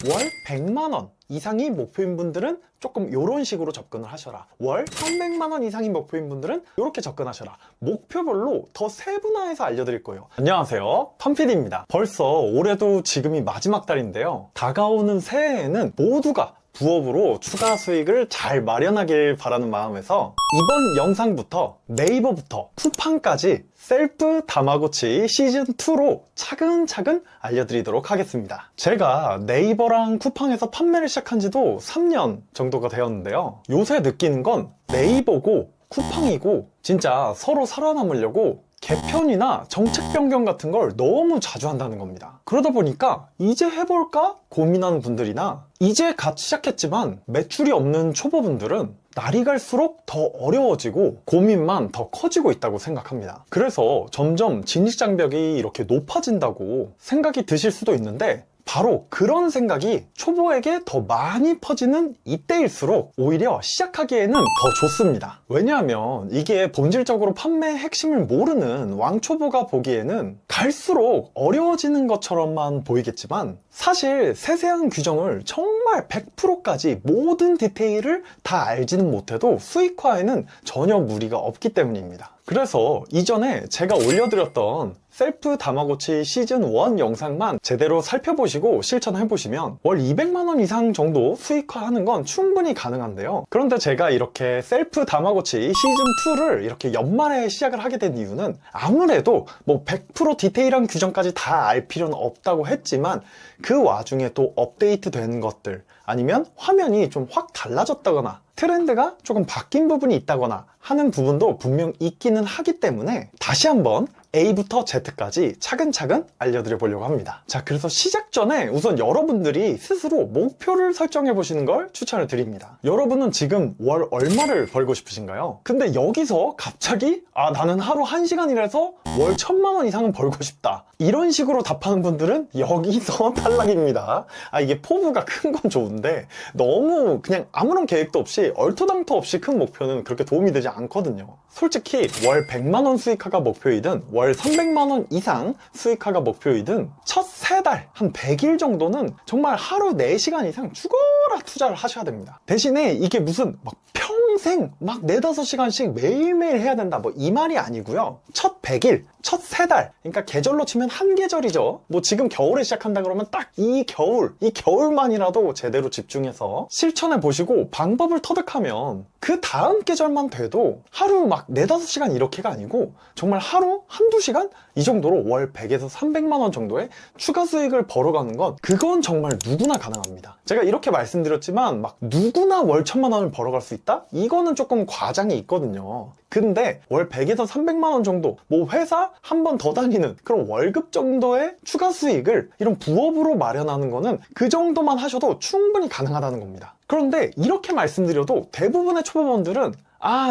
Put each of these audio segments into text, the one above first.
월 100만원 이상이 목표인 분들은 조금 이런 식으로 접근을 하셔라. 월 300만원 이상이 목표인 분들은 이렇게 접근하셔라. 목표별로 더 세분화해서 알려드릴 거예요. 안녕하세요, 팜피디입니다. 벌써 올해도 지금이 마지막 달인데요, 다가오는 새해에는 모두가 부업으로 추가 수익을 잘 마련하길 바라는 마음에서 이번 영상부터 네이버부터 쿠팡까지 셀프 다마고치 시즌2로 차근차근 알려드리도록 하겠습니다. 제가 네이버랑 쿠팡에서 판매를 시작한 지도 3년 정도가 되었는데요, 요새 느끼는 건 네이버고 쿠팡이고 진짜 서로 살아남으려고 개편이나 정책 변경 같은 걸 너무 자주 한다는 겁니다. 그러다 보니까 이제 해볼까 고민하는 분들이나 이제 갓 시작했지만 매출이 없는 초보분들은 날이 갈수록 더 어려워지고 고민만 더 커지고 있다고 생각합니다. 그래서 점점 진입장벽이 이렇게 높아진다고 생각이 드실 수도 있는데, 바로 그런 생각이 초보에게 더 많이 퍼지는 이때일수록 오히려 시작하기에는 더 좋습니다. 왜냐하면 이게 본질적으로 판매의 핵심을 모르는 왕초보가 보기에는 갈수록 어려워지는 것처럼만 보이겠지만, 사실 세세한 규정을 정말 100%까지 모든 디테일을 다 알지는 못해도 수익화에는 전혀 무리가 없기 때문입니다. 그래서 이전에 제가 올려드렸던 셀프 다마고치 시즌1 영상만 제대로 살펴보시고 실천해보시면 월 200만원 이상 정도 수익화하는 건 충분히 가능한데요, 그런데 제가 이렇게 셀프 다마고치 시즌2를 이렇게 연말에 시작을 하게 된 이유는 아무래도 뭐 100% 디테일한 규정까지 다 알 필요는 없다고 했지만, 그 와중에 또 업데이트 된 것들, 아니면 화면이 좀 확 달라졌다거나 트렌드가 조금 바뀐 부분이 있다거나 하는 부분도 분명 있기는 하기 때문에 다시 한번 A부터 Z까지 차근차근 알려드려 보려고 합니다. 자, 그래서 시작 전에 우선 여러분들이 스스로 목표를 설정해 보시는 걸 추천을 드립니다. 여러분은 지금 월 얼마를 벌고 싶으신가요? 근데 여기서 갑자기 나는 하루 1시간 일해서 월 1000만원 이상은 벌고 싶다, 이런 식으로 답하는 분들은 여기서 탈락입니다. 이게 포부가 큰 건 좋은데 너무 그냥 아무런 계획도 없이 얼토당토 없이 큰 목표는 그렇게 도움이 되지 않거든요. 솔직히 월 100만원 수익화가 목표이든 월 300만원 이상 수익화가 목표이든 첫 3달 한 100일 정도는 정말 하루 4시간 이상 죽어라 투자를 하셔야 됩니다. 대신에 이게 무슨 막 평생 막 4-5시간씩 매일매일 해야 된다, 뭐 이 말이 아니고요. 첫 100일, 첫 3달, 그러니까 계절로 치면 한 계절이죠. 뭐 지금 겨울에 시작한다 그러면 딱 이 겨울만이라도 제대로 집중해서 실천해 보시고 방법을 터득하면 그 다음 계절만 돼도 하루 막 4-5시간 이렇게가 아니고 정말 하루 1-2시간 이 정도로 월 100에서 300만원 정도의 추가 수익을 벌어가는 건, 그건 정말 누구나 가능합니다. 제가 이렇게 말씀드렸지만 막 누구나 월 1000만원을 벌어갈 수 있다? 이거는 조금 과장이 있거든요. 근데 월 100에서 300만원 정도, 뭐 회사 한 번 더 다니는 그런 월급 정도의 추가 수익을 이런 부업으로 마련하는 거는 그 정도만 하셔도 충분히 가능하다는 겁니다. 그런데 이렇게 말씀드려도 대부분의 초보분들은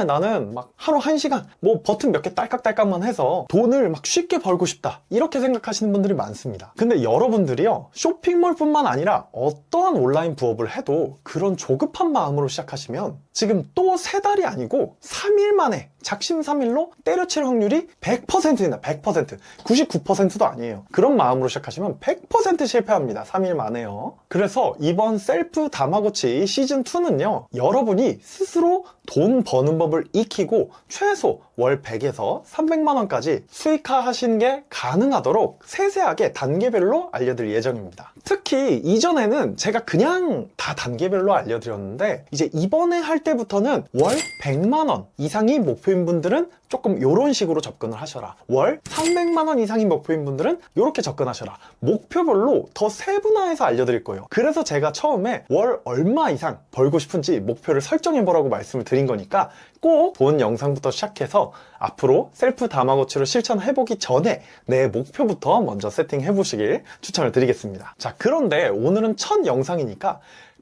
나는 막 하루 1시간 뭐 버튼 몇 개 딸깍딸깍만 해서 돈을 막 쉽게 벌고 싶다, 이렇게 생각하시는 분들이 많습니다. 근데 여러분들이요, 쇼핑몰 뿐만 아니라 어떠한 온라인 부업을 해도 그런 조급한 마음으로 시작하시면 지금 또 3달이 아니고 3일 만에 작심삼일로 때려칠 확률이 100%입니다. 100%. 99%도 아니에요. 그런 마음으로 시작하시면 100% 실패합니다. 3일 만에요. 그래서 이번 셀프 다마고치 시즌2는요, 여러분이 스스로 돈 버는 법을 익히고 최소 월 100에서 300만원까지 수익화 하시는 게 가능하도록 세세하게 단계별로 알려드릴 예정입니다. 특히 이전에는 제가 그냥 다 단계별로 알려드렸는데, 이제 이번에 할 때부터는 월 100만원 이상이 목표인 분들은 조금 이런 식으로 접근을 하셔라. 월 300만원 이상이 목표인 분들은 이렇게 접근하셔라. 목표별로 더 세분화해서 알려드릴 거예요. 그래서 제가 처음에 월 얼마 이상 벌고 싶은지 목표를 설정해보라고 말씀을 드린 거니까 꼭 본 영상부터 시작해서 앞으로 셀프 다마고치로 실천해보기 전에 내 목표부터 먼저 세팅해보시길 추천을 드리겠습니다. 자, 그런데 오늘은 첫 영상이니까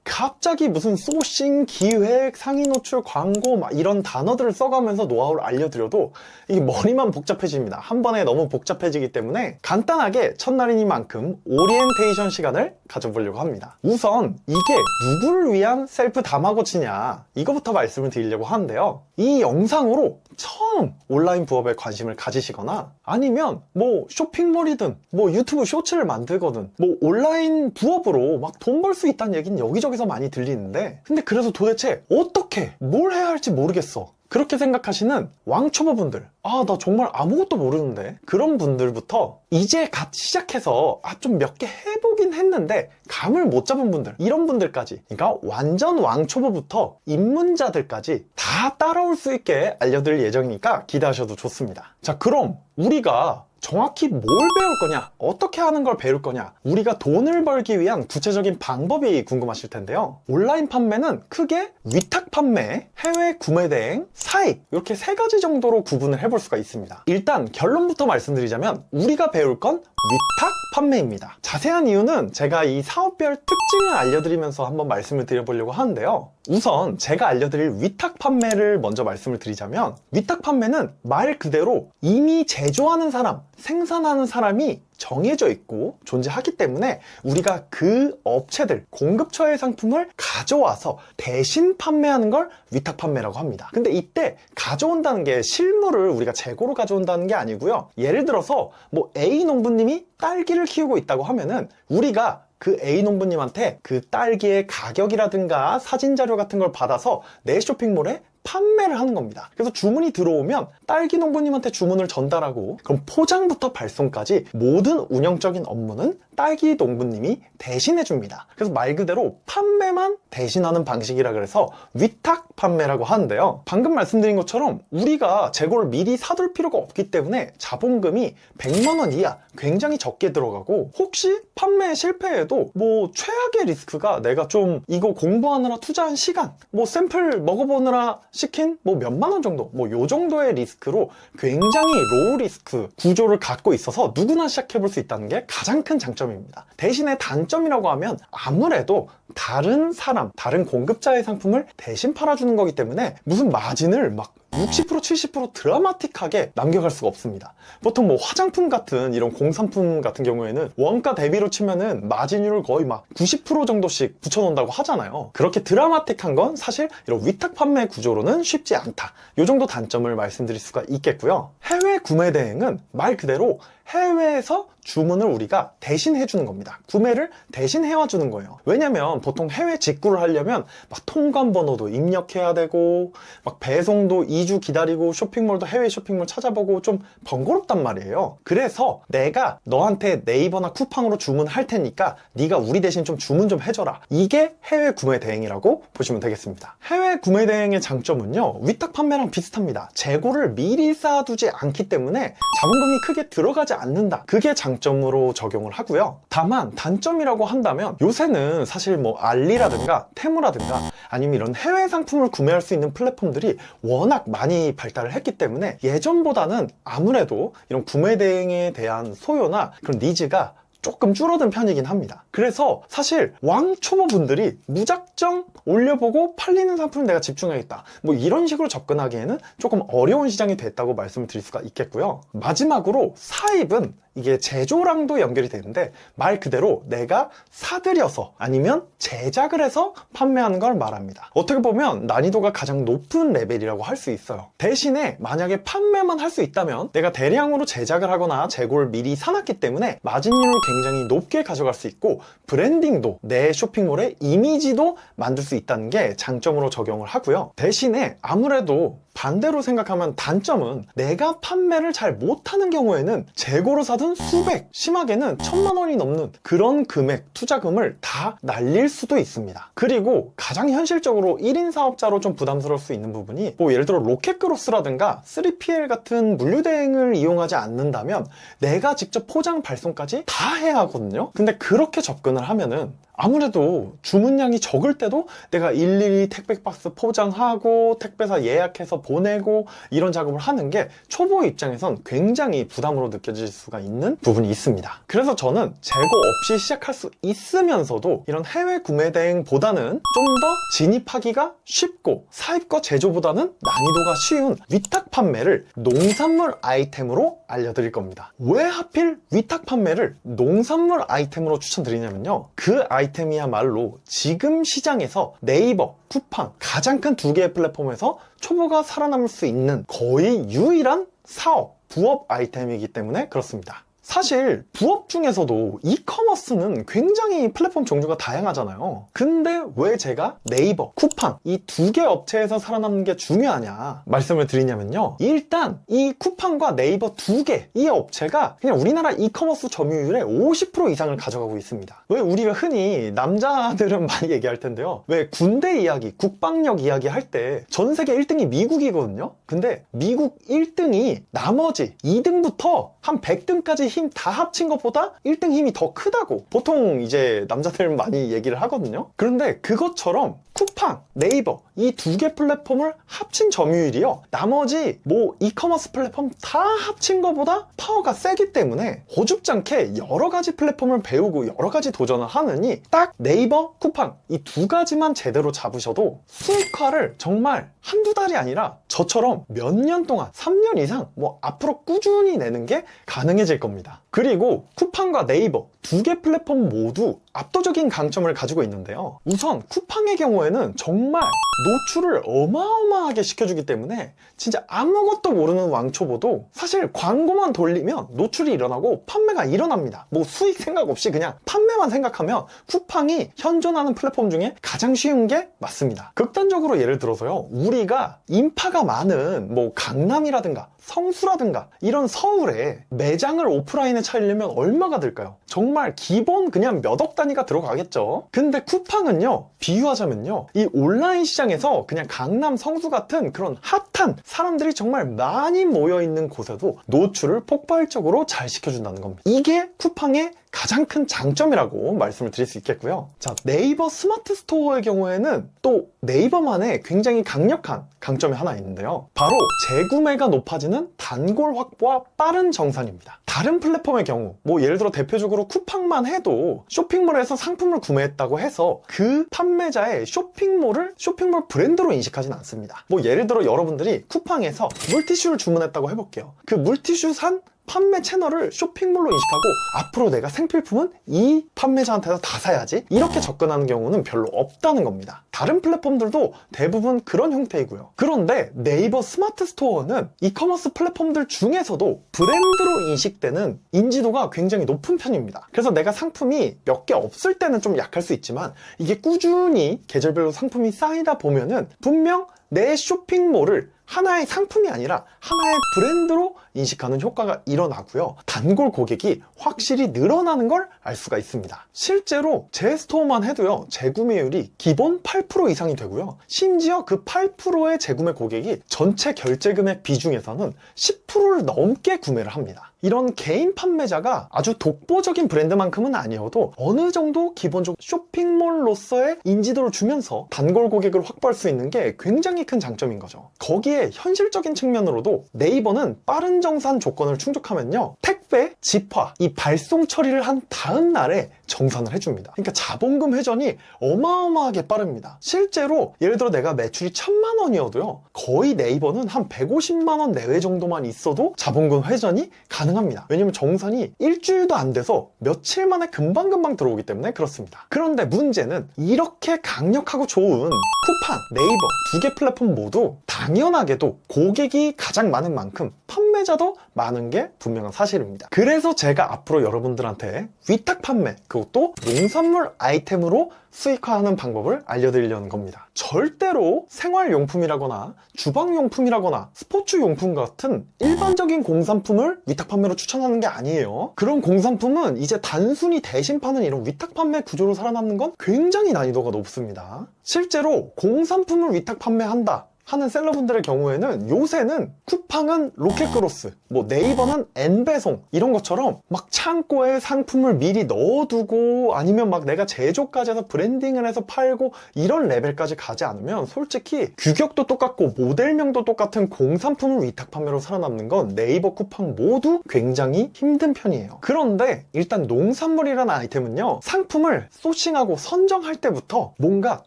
갑자기 무슨 소싱, 기획, 상위 노출, 광고 막 이런 단어들을 써가면서 노하우를 알려드려도 이게 머리만 복잡해집니다. 한 번에 너무 복잡해지기 때문에 간단하게 첫날이니만큼 오리엔테이션 시간을 가져보려고 합니다. 우선 이게 누구를 위한 셀프 다마고치냐, 이거부터 말씀을 드리려고 하는데요. 이 영상으로 처음 온라인 부업에 관심을 가지시거나 아니면 뭐 쇼핑몰이든 뭐 유튜브 쇼츠를 만들거든 뭐 온라인 부업으로 막 돈 벌 수 있다는 얘기는 여기저기서 많이 들리는데, 근데 그래서 도대체 어떻게 뭘 해야 할지 모르겠어, 그렇게 생각하시는 왕초보분들, 나 정말 아무것도 모르는데, 그런 분들부터 이제 갓 시작해서 좀 몇 개 해보긴 했는데 감을 못 잡은 분들, 이런 분들까지, 그러니까 완전 왕초보부터 입문자들까지 다 따라올 수 있게 알려드릴 예정이니까 기대하셔도 좋습니다. 자, 그럼 우리가 정확히 뭘 배울 거냐, 어떻게 하는 걸 배울 거냐, 우리가 돈을 벌기 위한 구체적인 방법이 궁금하실 텐데요. 온라인 판매는 크게 위탁 판매, 해외 구매 대행, 사입, 이렇게 세 가지 정도로 구분을 해볼 수가 있습니다. 일단 결론부터 말씀드리자면 우리가 배울 건 위탁 판매입니다. 자세한 이유는 제가 이 사업별 특징을 알려드리면서 한번 말씀을 드려보려고 하는데요. 우선 제가 알려드릴 위탁 판매를 먼저 말씀을 드리자면, 위탁 판매는 말 그대로 이미 제조하는 사람, 생산하는 사람이 정해져 있고 존재하기 때문에 우리가 그 업체들, 공급처의 상품을 가져와서 대신 판매하는 걸 위탁 판매라고 합니다. 근데 이때 가져온다는 게 실물을 우리가 재고로 가져온다는 게 아니고요. 예를 들어서 뭐 A 농부님이 딸기를 키우고 있다고 하면은 우리가 그 A 농부님한테 그 딸기의 가격이라든가 사진 자료 같은 걸 받아서 내 쇼핑몰에 판매를 하는 겁니다. 그래서 주문이 들어오면 딸기 농부님한테 주문을 전달하고, 그럼 포장부터 발송까지 모든 운영적인 업무는 딸기 농부님이 대신해 줍니다. 그래서 말 그대로 판매만 대신하는 방식이라 그래서 위탁 판매라고 하는데요. 방금 말씀드린 것처럼 우리가 재고를 미리 사둘 필요가 없기 때문에 자본금이 100만 원 이하, 굉장히 적게 들어가고, 혹시 판매에 실패해도 뭐 최악의 리스크가 내가 좀 이거 공부하느라 투자한 시간, 뭐 샘플 먹어보느라 시킨 뭐 몇만 원 정도, 뭐 요 정도의 리스크로 굉장히 로우 리스크 구조를 갖고 있어서 누구나 시작해볼 수 있다는 게 가장 큰 장점입니다. 대신에 단점이라고 하면 아무래도 다른 사람, 다른 공급자의 상품을 대신 팔아주는 거기 때문에 무슨 마진을 막 60%, 70% 드라마틱하게 남겨갈 수가 없습니다. 보통 뭐 화장품 같은 이런 공산품 같은 경우에는 원가 대비로 치면은 마진율을 거의 막 90% 정도씩 붙여놓는다고 하잖아요. 그렇게 드라마틱한 건 사실 이런 위탁 판매 구조로는 쉽지 않다. 이 정도 단점을 말씀드릴 수가 있겠고요. 해외 구매 대행은 말 그대로 해외에서 주문을 우리가 대신 해주는 겁니다. 구매를 대신 해와주는 거예요. 왜냐면 보통 해외 직구를 하려면 막 통관 번호도 입력해야 되고, 막 배송도 2주 기다리고, 쇼핑몰도 해외 쇼핑몰 찾아보고 좀 번거롭단 말이에요. 그래서 내가 너한테 네이버나 쿠팡으로 주문할 테니까 네가 우리 대신 좀 주문 좀 해줘라. 이게 해외 구매 대행이라고 보시면 되겠습니다. 해외 구매 대행의 장점은요, 위탁 판매랑 비슷합니다. 재고를 미리 쌓아두지 않기 때문에 자본금이 크게 들어가지 않는다. 그게 장점으로 적용을 하고요. 다만 단점이라고 한다면 요새는 사실 뭐 알리라든가 테무라든가 아니면 이런 해외 상품을 구매할 수 있는 플랫폼들이 워낙 많이 발달을 했기 때문에 예전보다는 아무래도 이런 구매 대행에 대한 소요나 그런 니즈가 조금 줄어든 편이긴 합니다. 그래서 사실 왕초보분들이 무작정 올려보고 팔리는 상품을 내가 집중하겠다, 뭐 이런 식으로 접근하기에는 조금 어려운 시장이 됐다고 말씀을 드릴 수가 있겠고요. 마지막으로 사입은 이게 제조랑도 연결이 되는데 말 그대로 내가 사들여서 아니면 제작을 해서 판매하는 걸 말합니다. 어떻게 보면 난이도가 가장 높은 레벨이라고 할 수 있어요. 대신에 만약에 판매만 할 수 있다면 내가 대량으로 제작을 하거나 재고를 미리 사놨기 때문에 마진율을 굉장히 높게 가져갈 수 있고, 브랜딩도, 내 쇼핑몰의 이미지도 만들 수 있다는 게 장점으로 적용을 하고요. 대신에 아무래도 반대로 생각하면 단점은 내가 판매를 잘 못하는 경우에는 재고로 사둔 수백, 심하게는 1000만 원이 넘는 그런 금액, 투자금을 다 날릴 수도 있습니다. 그리고 가장 현실적으로 1인 사업자로 좀 부담스러울 수 있는 부분이 뭐 예를 들어 로켓그로스라든가 3PL 같은 물류대행을 이용하지 않는다면 내가 직접 포장 발송까지 다 해야 하거든요. 근데 그렇게 접근을 하면은 아무래도 주문량이 적을 때도 내가 일일이 택배박스 포장하고 택배사 예약해서 보내고 이런 작업을 하는 게 초보 입장에선 굉장히 부담으로 느껴질 수가 있는 부분이 있습니다. 그래서 저는 재고 없이 시작할 수 있으면서도 이런 해외 구매 대행보다는 좀 더 진입하기가 쉽고 사입과 제조보다는 난이도가 쉬운 위탁 판매를 농산물 아이템으로 알려드릴 겁니다. 왜 하필 위탁 판매를 농산물 아이템으로 추천드리냐면요, 그 아이템이야말로 지금 시장에서 네이버, 쿠팡 가장 큰 두 개의 플랫폼에서 초보가 살아남을 수 있는 거의 유일한 사업, 부업 아이템이기 때문에 그렇습니다. 사실 부업 중에서도 이커머스는 굉장히 플랫폼 종류가 다양하잖아요. 근데 왜 제가 네이버, 쿠팡 이 두 개 업체에서 살아남는 게 중요하냐 말씀을 드리냐면요, 일단 이 쿠팡과 네이버 두 개 이 업체가 그냥 우리나라 이커머스 점유율의 50% 이상을 가져가고 있습니다. 왜 우리가 흔히 남자들은 많이 얘기할 텐데요, 왜 군대 이야기, 국방력 이야기 할 때 전 세계 1등이 미국이거든요. 근데 미국 1등이 나머지 2등부터 한 100등까지 힘 다 합친 것보다 1등 힘이 더 크다고 보통 이제 남자들은 많이 얘기를 하거든요. 그런데 그것처럼 쿠팡, 네이버 이 두 개 플랫폼을 합친 점유율이요, 나머지 뭐 이커머스 플랫폼 다 합친 것보다 파워가 세기 때문에 어줍잖게 여러 가지 플랫폼을 배우고 여러 가지 도전을 하느니 딱 네이버, 쿠팡 이 두 가지만 제대로 잡으셔도 수익화를 정말 한두 달이 아니라 저처럼 몇 년 동안 3년 이상 뭐 앞으로 꾸준히 내는 게 가능해질 겁니다. 그리고 쿠팡과 네이버 두 개 플랫폼 모두 압도적인 강점을 가지고 있는데요, 우선 쿠팡의 경우에는 정말 노출을 어마어마하게 시켜주기 때문에 진짜 아무것도 모르는 왕초보도 사실 광고만 돌리면 노출이 일어나고 판매가 일어납니다. 뭐 수익 생각 없이 그냥 판매만 생각하면 쿠팡이 현존하는 플랫폼 중에 가장 쉬운 게 맞습니다. 극단적으로 예를 들어서요, 우리가 인파가 많은 뭐 강남이라든가 성수라든가 이런 서울에 매장을 오프라인에 차리려면 얼마가 들까요? 정말 기본 그냥 몇 억 단위가 들어가겠죠. 근데 쿠팡은요, 비유하자면요, 이 온라인 시장에서 그냥 강남, 성수 같은 그런 핫한 사람들이 정말 많이 모여있는 곳에도 노출을 폭발적으로 잘 시켜준다는 겁니다. 이게 쿠팡의 가장 큰 장점이라고 말씀을 드릴 수 있겠고요. 자, 네이버 스마트 스토어의 경우에는 또 네이버만의 굉장히 강력한 강점이 하나 있는데요, 바로 재구매가 높아지는 단골 확보와 빠른 정산입니다. 다른 플랫폼의 경우 뭐 예를 들어 대표적으로 쿠팡만 해도 쇼핑몰에서 상품을 구매했다고 해서 그 판매자의 쇼핑몰을 쇼핑몰 브랜드로 인식하진 않습니다. 뭐 예를 들어 여러분들이 쿠팡에서 물티슈를 주문했다고 해볼게요. 그 물티슈 산 판매 채널을 쇼핑몰로 인식하고 앞으로 내가 생필품은 이 판매자한테서 다 사야지, 이렇게 접근하는 경우는 별로 없다는 겁니다. 다른 플랫폼들도 대부분 그런 형태이고요. 그런데 네이버 스마트 스토어는 이커머스 플랫폼들 중에서도 브랜드로 인식되는 인지도가 굉장히 높은 편입니다. 그래서 내가 상품이 몇 개 없을 때는 좀 약할 수 있지만 이게 꾸준히 계절별로 상품이 쌓이다 보면은 분명 내 쇼핑몰을 하나의 상품이 아니라 하나의 브랜드로 인식하는 효과가 일어나고요, 단골 고객이 확실히 늘어나는 걸 알 수가 있습니다. 실제로 제 스토어만 해도요, 재구매율이 기본 8% 이상이 되고요, 심지어 그 8%의 재구매 고객이 전체 결제 금액 비중에서는 10%를 넘게 구매를 합니다. 이런 개인 판매자가 아주 독보적인 브랜드만큼은 아니어도 어느 정도 기본적으로 쇼핑몰로서의 인지도를 주면서 단골 고객을 확보할 수 있는 게 굉장히 큰 장점인 거죠. 거기에 현실적인 측면으로도 네이버는 빠른 정산 조건을 충족하면요, 택배, 집화, 이 발송 처리를 한 다음 날에 정산을 해줍니다. 그러니까 자본금 회전이 어마어마하게 빠릅니다. 실제로 예를 들어 내가 매출이 1000만 원이어도요, 거의 네이버는 한 150만 원 내외 정도만 있어도 자본금 회전이 가능합니다. 왜냐면 정산이 일주일도 안 돼서 며칠 만에 금방금방 들어오기 때문에 그렇습니다. 그런데 문제는 이렇게 강력하고 좋은 쿠팡, 네이버 두 개 플랫폼 모두 당연하게도 고객이 가장 많은 만큼 판매자도 많은 게 분명한 사실입니다. 그래서 제가 앞으로 여러분들한테 위탁 판매, 그것도 농산물 아이템으로 수익화하는 방법을 알려드리려는 겁니다. 절대로 생활용품이라거나 주방용품이라거나 스포츠용품 같은 일반적인 공산품을 위탁 판매로 추천하는 게 아니에요. 그런 공산품은 이제 단순히 대신 파는 이런 위탁 판매 구조로 살아남는 건 굉장히 난이도가 높습니다. 실제로 공산품을 위탁 판매한다, 하는 셀러분들의 경우에는 요새는 쿠팡은 로켓그로스, 뭐 네이버는 N배송 이런 것처럼 막 창고에 상품을 미리 넣어두고 아니면 막 내가 제조까지 해서 브랜딩을 해서 팔고 이런 레벨까지 가지 않으면 솔직히 규격도 똑같고 모델명도 똑같은 공산품을 위탁 판매로 살아남는 건 네이버, 쿠팡 모두 굉장히 힘든 편이에요. 그런데 일단 농산물이라는 아이템은요, 상품을 소싱하고 선정할 때부터 뭔가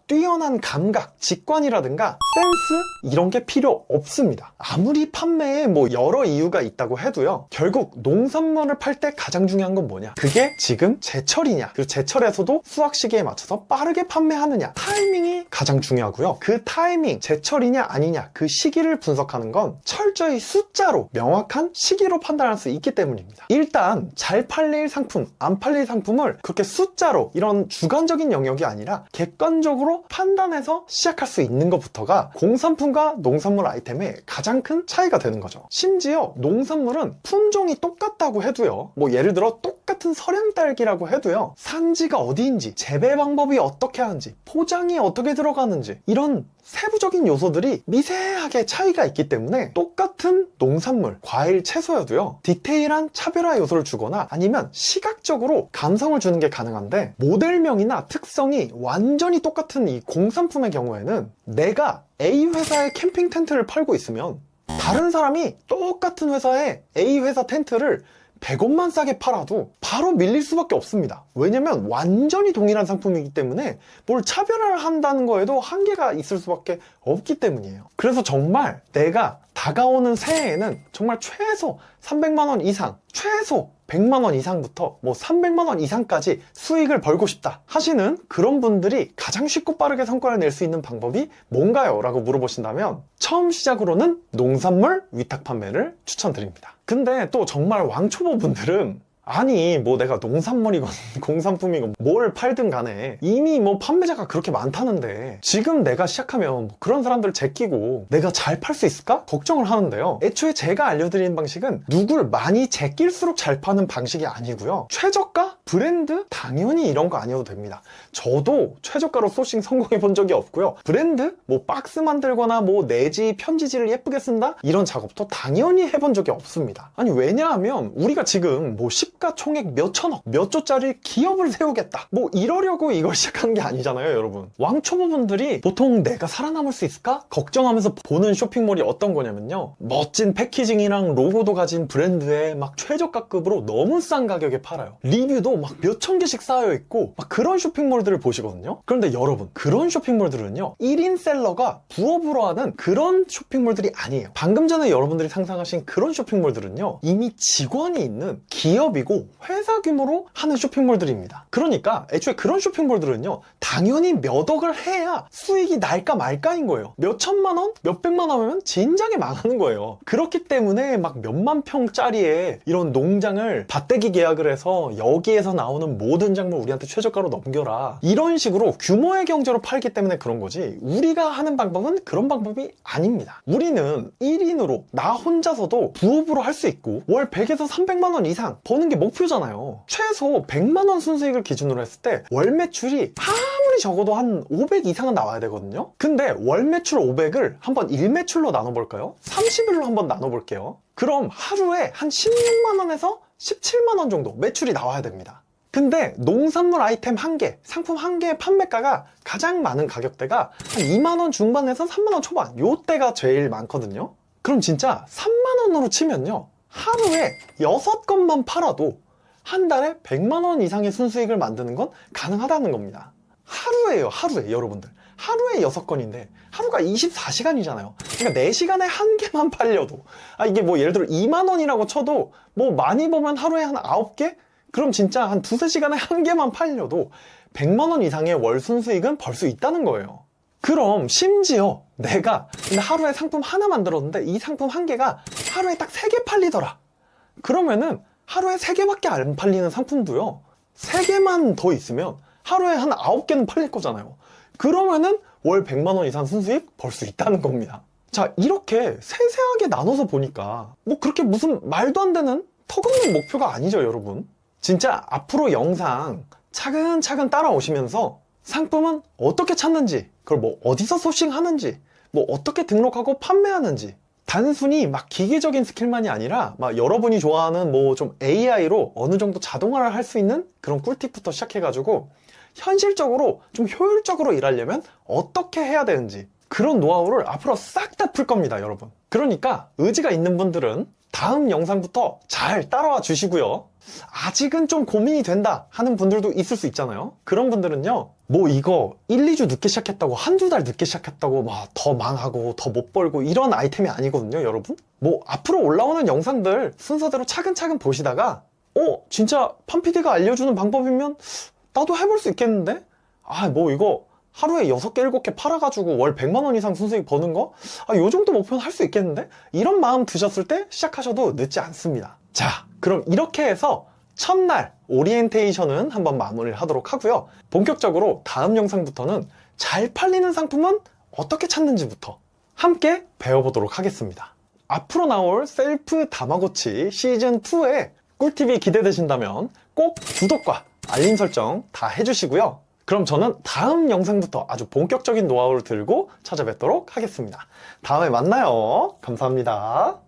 뛰어난 감각, 직관이라든가 센스 이런 게 필요 없습니다. 아무리 판매에 뭐 여러 이유가 있다고 해도요, 결국 농산물을 팔 때 가장 중요한 건 뭐냐, 그게 지금 제철이냐, 그리고 제철에서도 수확 시기에 맞춰서 빠르게 판매하느냐, 타이밍이 가장 중요하고요. 그 타이밍, 제철이냐 아니냐 그 시기를 분석하는 건 철저히 숫자로 명확한 시기로 판단할 수 있기 때문입니다. 일단 잘 팔릴 상품, 안 팔릴 상품을 그렇게 숫자로, 이런 주관적인 영역이 아니라 객관적으로 판단해서 시작할 수 있는 것부터가 공산품과 농산물 아이템의 가장 큰 차이가 되는 거죠. 심지어 농산물은 품종이 똑같다고 해도요, 뭐 예를 들어 똑같은 서량딸기라고 해도요, 산지가 어디인지, 재배 방법이 어떻게 하는지, 포장이 어떻게 들어가는지 이런 세부적인 요소들이 미세하게 차이가 있기 때문에 똑같은 농산물, 과일, 채소여도요, 디테일한 차별화 요소를 주거나 아니면 시각적으로 감성을 주는 게 가능한데, 모델명이나 특성이 완전히 똑같은 이 공산품의 경우에는 내가 A 회사의 캠핑 텐트를 팔고 있으면 다른 사람이 똑같은 회사의 A 회사 텐트를 100원만 싸게 팔아도 바로 밀릴 수밖에 없습니다. 왜냐면 완전히 동일한 상품이기 때문에 뭘 차별화를 한다는 거에도 한계가 있을 수밖에 없기 때문이에요. 그래서 정말 내가 다가오는 새해에는 정말 최소 300만원 이상, 최소 100만원 이상부터 뭐 300만원 이상까지 수익을 벌고 싶다 하시는 그런 분들이 가장 쉽고 빠르게 성과를 낼 수 있는 방법이 뭔가요? 라고 물어보신다면 처음 시작으로는 농산물 위탁 판매를 추천드립니다. 근데 또 정말 왕초보 분들은 아니 뭐 내가 농산물이건 공산품이건 뭘 팔든 간에 이미 뭐 판매자가 그렇게 많다는데 지금 내가 시작하면 뭐 그런 사람들 제끼고 내가 잘 팔 수 있을까? 걱정을 하는데요. 애초에 제가 알려드리는 방식은 누굴 많이 제낄수록 잘 파는 방식이 아니고요, 최저가? 브랜드? 당연히 이런 거 아니어도 됩니다. 저도 최저가로 소싱 성공해 본 적이 없고요, 브랜드? 뭐 박스 만들거나 뭐 내지 편지지를 예쁘게 쓴다? 이런 작업도 당연히 해본 적이 없습니다. 아니 왜냐하면 우리가 지금 뭐 시가총액 몇 천억, 몇 조짜리 기업을 세우겠다 뭐 이러려고 이걸 시작한 게 아니잖아요, 여러분. 왕초보분들이 보통 내가 살아남을 수 있을까? 걱정하면서 보는 쇼핑몰이 어떤 거냐면요, 멋진 패키징이랑 로고도 가진 브랜드에 막 최저가급으로 너무 싼 가격에 팔아요. 리뷰도 막 몇천 개씩 쌓여 있고 막 그런 쇼핑몰들을 보시거든요. 그런데 여러분, 그런 쇼핑몰들은요 1인 셀러가 부업으로 하는 그런 쇼핑몰들이 아니에요. 방금 전에 여러분들이 상상하신 그런 쇼핑몰들은요 이미 직원이 있는 기업이고 회사 규모로 하는 쇼핑몰들입니다. 그러니까 애초에 그런 쇼핑몰들은요 당연히 몇 억을 해야 수익이 날까 말까인 거예요. 몇 천만 원, 몇 백만 원 하면 진작에 망하는 거예요. 그렇기 때문에 막 몇만 평짜리의 이런 농장을 밭대기 계약을 해서 여기에서 나오는 모든 작물 우리한테 최저가로 넘겨라, 이런 식으로 규모의 경제로 팔기 때문에 그런 거지, 우리가 하는 방법은 그런 방법이 아닙니다. 우리는 1인으로 나 혼자서도 부업으로 할 수 있고 월 100에서 300만 원 이상 버는 게 목표잖아요. 최소 100만 원 순수익을 기준으로 했을 때 월 매출이 아무리 적어도 한 500 이상은 나와야 되거든요. 근데 월 매출 500을 한번 일 매출로 나눠볼까요? 30일로 한번 나눠볼게요. 그럼 하루에 한 16만 원에서 17만 원 정도 매출이 나와야 됩니다. 근데 농산물 아이템 한 개, 상품 한 개의 판매가가 가장 많은 가격대가 한 2만 원 중반에서 3만 원 초반, 요때가 제일 많거든요. 그럼 진짜 3만 원으로 치면요, 하루에 6건만 팔아도 한 달에 100만 원 이상의 순수익을 만드는 건 가능하다는 겁니다. 하루에요, 하루에. 여러분들, 하루에 6건인데 하루가 24시간이잖아요. 그러니까 4시간에 한 개만 팔려도, 이게 뭐 예를 들어 2만 원이라고 쳐도 뭐 많이 보면 하루에 한 9개? 그럼 진짜 한 2~3시간에 한 개만 팔려도 100만 원 이상의 월 순수익은 벌 수 있다는 거예요. 그럼 심지어 내가 근데 하루에 상품 하나 만들었는데 이 상품 한 개가 하루에 딱 3개 팔리더라. 그러면은 하루에 3개밖에 안 팔리는 상품도요, 3개만 더 있으면 하루에 한 9개는 팔릴 거잖아요. 그러면은 월 100만 원 이상 순수익 벌 수 있다는 겁니다. 자, 이렇게 세세하게 나눠서 보니까 뭐 그렇게 무슨 말도 안 되는 턱없는 목표가 아니죠, 여러분. 진짜 앞으로 영상 차근차근 따라오시면서 상품은 어떻게 찾는지, 그걸 뭐 어디서 소싱하는지, 뭐 어떻게 등록하고 판매하는지, 단순히 막 기계적인 스킬만이 아니라 막 여러분이 좋아하는 뭐 좀 AI로 어느 정도 자동화를 할 수 있는 그런 꿀팁부터 시작해가지고 현실적으로 좀 효율적으로 일하려면 어떻게 해야 되는지 그런 노하우를 앞으로 싹 다 풀 겁니다, 여러분. 그러니까 의지가 있는 분들은 다음 영상부터 잘 따라와 주시고요. 아직은 좀 고민이 된다 하는 분들도 있을 수 있잖아요. 그런 분들은요, 뭐 이거 1, 2주 늦게 시작했다고 한두 달 늦게 시작했다고 막 더 망하고 더 못 벌고 이런 아이템이 아니거든요, 여러분. 뭐 앞으로 올라오는 영상들 순서대로 차근차근 보시다가 진짜 팜피디가 알려주는 방법이면 나도 해볼 수 있겠는데? 뭐 이거 하루에 6개, 7개 팔아가지고 월 100만 원 이상 순수익 버는 거? 요 정도 목표는 할 수 있겠는데? 이런 마음 드셨을 때 시작하셔도 늦지 않습니다. 자, 그럼 이렇게 해서 첫날 오리엔테이션은 한번 마무리를 하도록 하고요. 본격적으로 다음 영상부터는 잘 팔리는 상품은 어떻게 찾는지부터 함께 배워보도록 하겠습니다. 앞으로 나올 셀프 다마고치 시즌2에 꿀팁이 기대되신다면 꼭 구독과 알림 설정 다 해주시고요. 그럼 저는 다음 영상부터 아주 본격적인 노하우를 들고 찾아뵙도록 하겠습니다. 다음에 만나요. 감사합니다.